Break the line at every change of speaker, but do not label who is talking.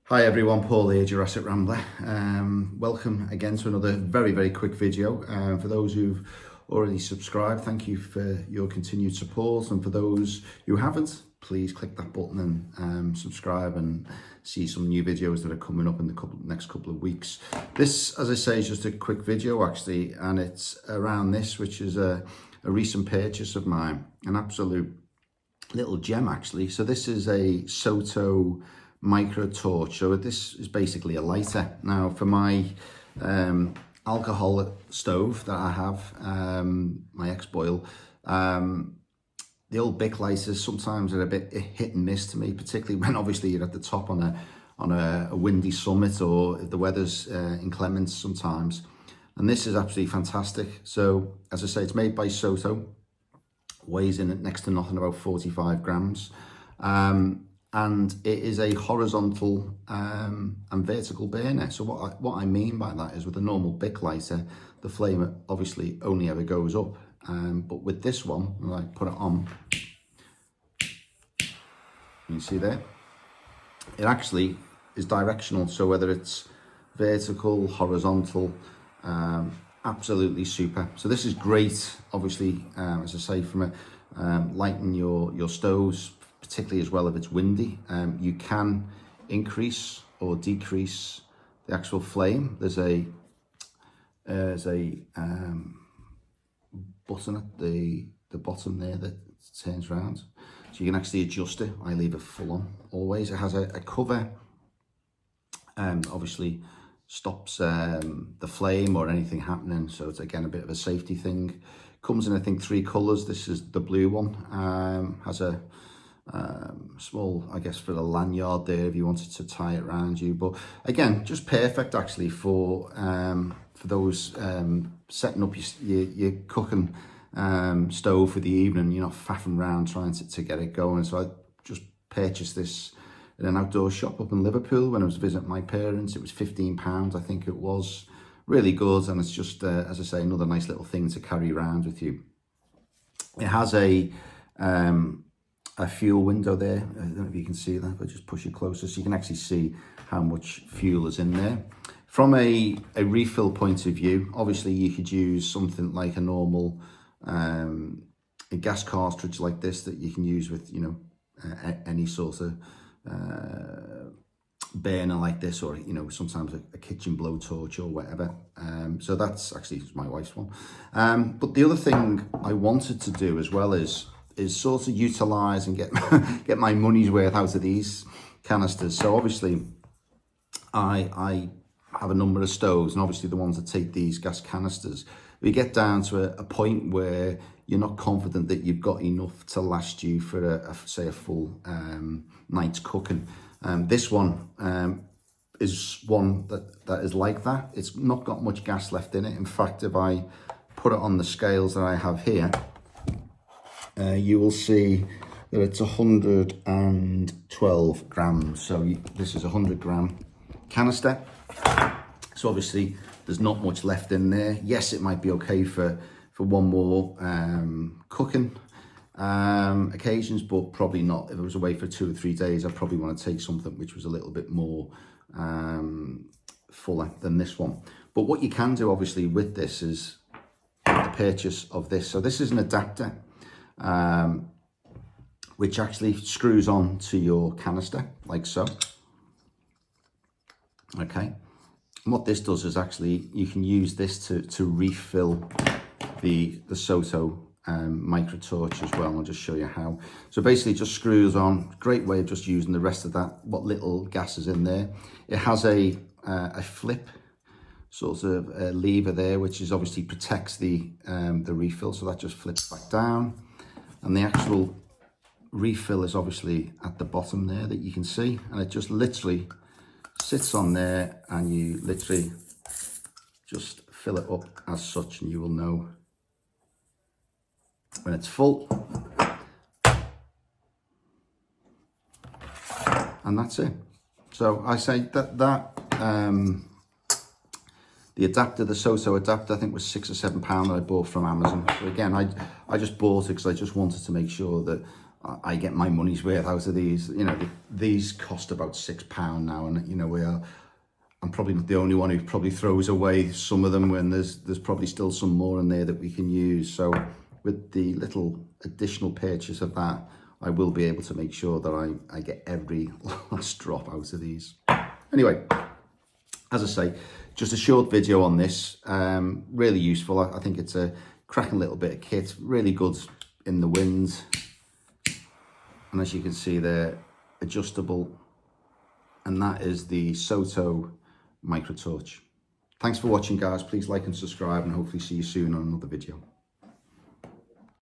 Hi everyone, Paul here, Jurassic Rambler. Welcome again to another very quick video. For those who've already subscribed, thank you for your continued support, and for those who haven't, please click that button and subscribe and see some new videos that are coming up in the next couple of weeks. This, as I say, is just a quick video actually, and it's around this, which is a recent purchase of mine, an absolute little gem actually. So this is a Soto Micro Torch. So this is basically a lighter. Now for my alcohol stove that I have, my X-Boil, the old Bic lighters sometimes are a bit hit and miss to me, particularly when obviously you're at the top on a windy summit, or if the weather's inclement sometimes. And this is absolutely fantastic. So as I say, it's made by Soto, weighs in at next to nothing, about 45 grams. And it is a horizontal and vertical burner. So what I mean by that is, with a normal Bic lighter, the flame obviously only ever goes up. But with this one, when I put it on, you see there, it actually is directional. So whether it's vertical, horizontal, absolutely super. So this is great, obviously, as I say, from lighting your stoves, particularly as well if it's windy. You can increase or decrease the actual flame. There's a button at the bottom there that turns around, so you can actually adjust it. I leave it full on always. It has a cover, obviously stops the flame or anything happening, so it's again a bit of a safety thing. Comes in, I think, 3 colors. This is the blue one. Has a small, I guess, for the lanyard there if you wanted to tie it around you. But again, just perfect actually for those setting up your cooking stove for the evening. You're not faffing around trying to get it going. So I just purchased this in an outdoor shop up in Liverpool when I was visiting my parents. It was £15, I think it was. Really good, and it's just as I say, another nice little thing to carry around with you. It has a fuel window there. I don't know if you can see that, but just push it closer so you can actually see how much fuel is in there. From a refill point of view, obviously you could use something like a normal a gas cartridge like this that you can use with, you know, any sort of burner like this, or, you know, sometimes a kitchen blowtorch or whatever. So that's actually my wife's one. But the other thing I wanted to do as well is sort of utilize and get my money's worth out of these canisters. So obviously I have a number of stoves, and obviously the ones that take these gas canisters, we get down to a point where you're not confident that you've got enough to last you for say a full night's cooking. This one is one that is like that. It's not got much gas left in it. In fact, if I put it on the scales that I have here, you will see that it's 112 grams. So this is a 100-gram canister. So obviously there's not much left in there. Yes, it might be okay for one more cooking occasions, but probably not. If I was away for 2 or 3 days, I'd probably want to take something which was a little bit more fuller than this one. But what you can do obviously with this is the purchase of this. So this is an adapter, which actually screws on to your canister like so. Okay, and what this does is actually you can use this to refill the Soto Micro Torch as well. I'll just show you how. So basically just screws on. Great way of just using the rest of that, what little gas is in there. It has a flip sort of lever there, which is obviously protects the refill. So that just flips back down, and the actual refill is obviously at the bottom there that you can see, and it just literally sits on there, and you literally just fill it up as such, and you will know when it's full. And that's it. So I say that the adapter, the Soto adapter, I think was £6 or £7 that I bought from Amazon. So again, I just bought it because I just wanted to make sure that I get my money's worth out of these. You know, these cost about £6 now, and you know, I'm probably not the only one who probably throws away some of them when there's probably still some more in there that we can use. So with the little additional purchase of that, I will be able to make sure that I get every last drop out of these. Anyway, as I say, just a short video on this, really useful. I think it's a cracking little bit of kit, really good in the wind. And as you can see, they're adjustable. And that is the Soto Micro Torch. Thanks for watching, guys. Please like and subscribe, and hopefully see you soon on another video.